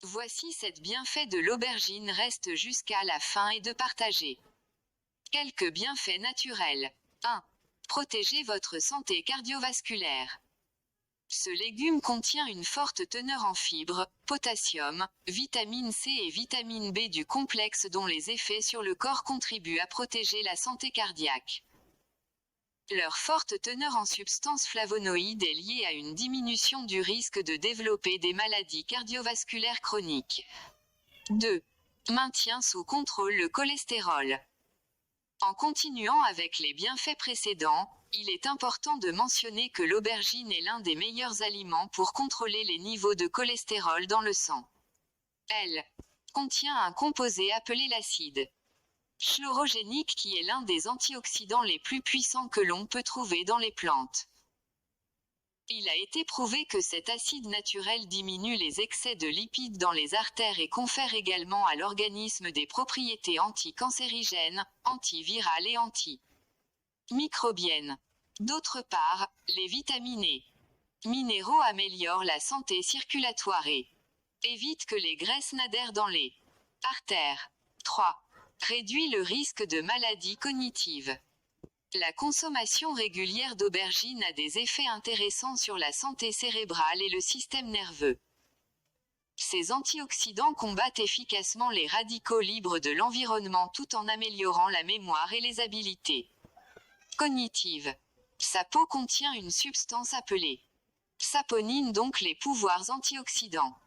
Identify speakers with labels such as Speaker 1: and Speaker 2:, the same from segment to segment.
Speaker 1: Voici 7 bienfaits de l'aubergine. Reste jusqu'à la fin et de partager. Quelques bienfaits naturels. 1. Protéger votre santé cardiovasculaire. Ce légume contient une forte teneur en fibres, potassium, vitamine C et vitamine B du complexe dont les effets sur le corps contribuent à protéger la santé cardiaque. Leur forte teneur en substances flavonoïdes est liée à une diminution du risque de développer des maladies cardiovasculaires chroniques. 2. Maintient sous contrôle le cholestérol. En continuant avec les bienfaits précédents, il est important de mentionner que l'aubergine est l'un des meilleurs aliments pour contrôler les niveaux de cholestérol dans le sang. Elle contient un composé appelé l'acide chlorogénique qui est l'un des antioxydants les plus puissants que l'on peut trouver dans les plantes. Il a été prouvé que cet acide naturel diminue les excès de lipides dans les artères et confère également à l'organisme des propriétés anticancérigènes, antivirales et antimicrobiennes. D'autre part, les vitamines et minéraux améliorent la santé circulatoire et évitent que les graisses n'adhèrent dans les artères. 3. Réduit le risque de maladies cognitives. La consommation régulière d'aubergines a des effets intéressants sur la santé cérébrale et le système nerveux. Ces antioxydants combattent efficacement les radicaux libres de l'environnement tout en améliorant la mémoire et les habiletés cognitives. Sa peau contient une substance appelée saponine, donc les pouvoirs antioxydants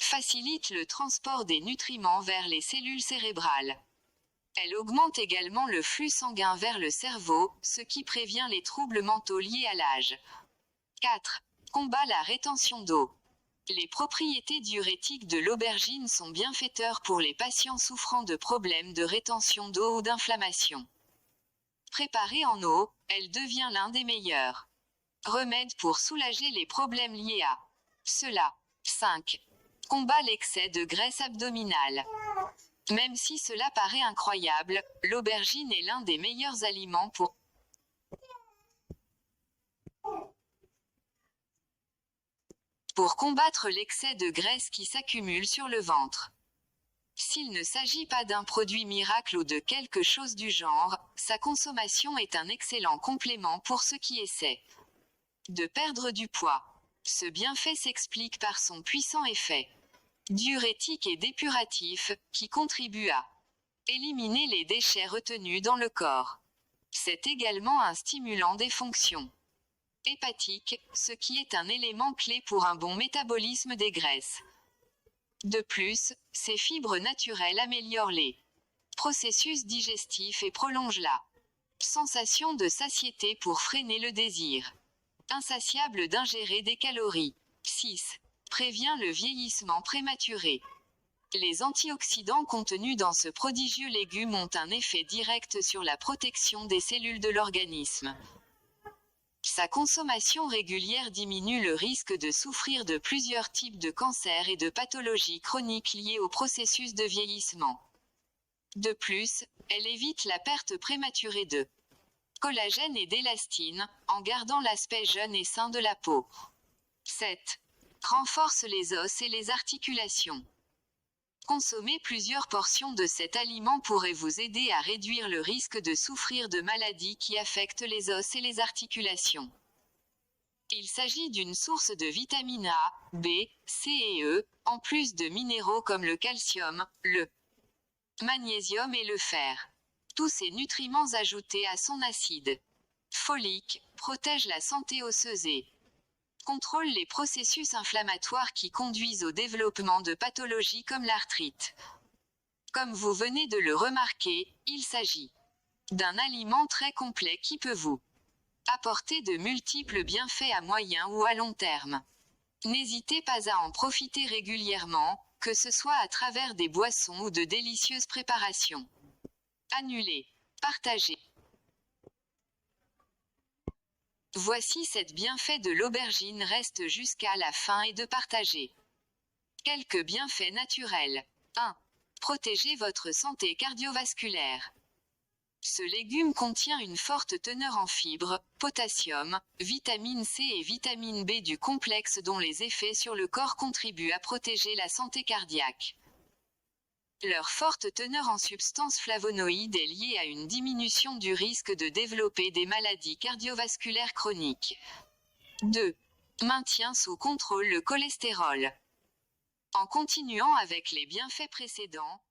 Speaker 1: facilite le transport des nutriments vers les cellules cérébrales. Elle augmente également le flux sanguin vers le cerveau, ce qui prévient les troubles mentaux liés à l'âge. 4. Combat la rétention d'eau. Les propriétés diurétiques de l'aubergine sont bienfaiteurs pour les patients souffrant de problèmes de rétention d'eau ou d'inflammation. Préparée en eau, elle devient l'un des meilleurs remèdes pour soulager les problèmes liés à cela. 5. Combat l'excès de graisse abdominale. Même si cela paraît incroyable, l'aubergine est l'un des meilleurs aliments pour combattre l'excès de graisse qui s'accumule sur le ventre. S'il ne s'agit pas d'un produit miracle ou de quelque chose du genre, sa consommation est un excellent complément pour ceux qui essaient de perdre du poids. Ce bienfait s'explique par son puissant effet diurétique et dépuratif, qui contribue à éliminer les déchets retenus dans le corps. C'est également un stimulant des fonctions hépatiques, ce qui est un élément clé pour un bon métabolisme des graisses. De plus, ces fibres naturelles améliorent les processus digestifs et prolongent la sensation de satiété pour freiner le désir insatiable d'ingérer des calories. 6. Prévient le vieillissement prématuré. Les antioxydants contenus dans ce prodigieux légume ont un effet direct sur la protection des cellules de l'organisme. Sa consommation régulière diminue le risque de souffrir de plusieurs types de cancers et de pathologies chroniques liées au processus de vieillissement. De plus, elle évite la perte prématurée de collagène et d'élastine, en gardant l'aspect jeune et sain de la peau. 7. Renforce les os et les articulations. Consommer plusieurs portions de cet aliment pourrait vous aider à réduire le risque de souffrir de maladies qui affectent les os et les articulations. Il s'agit d'une source de vitamines A, B, C et E, en plus de minéraux comme le calcium, le magnésium et le fer. Tous ces nutriments ajoutés à son acide folique protègent la santé osseuse et contrôlent les processus inflammatoires qui conduisent au développement de pathologies comme l'arthrite. Comme vous venez de le remarquer, il s'agit d'un aliment très complet qui peut vous apporter de multiples bienfaits à moyen ou à long terme. N'hésitez pas à en profiter régulièrement, que ce soit à travers des boissons ou de délicieuses préparations. Annuler. Partager. Voici 7 bienfaits de l'aubergine. Reste jusqu'à la fin et de partager. Quelques bienfaits naturels. 1. Protéger votre santé cardiovasculaire. Ce légume contient une forte teneur en fibres, potassium, vitamine C et vitamine B du complexe dont les effets sur le corps contribuent à protéger la santé cardiaque. Leur forte teneur en substances flavonoïdes est liée à une diminution du risque de développer des maladies cardiovasculaires chroniques. 2. Maintient sous contrôle le cholestérol. En continuant avec les bienfaits précédents,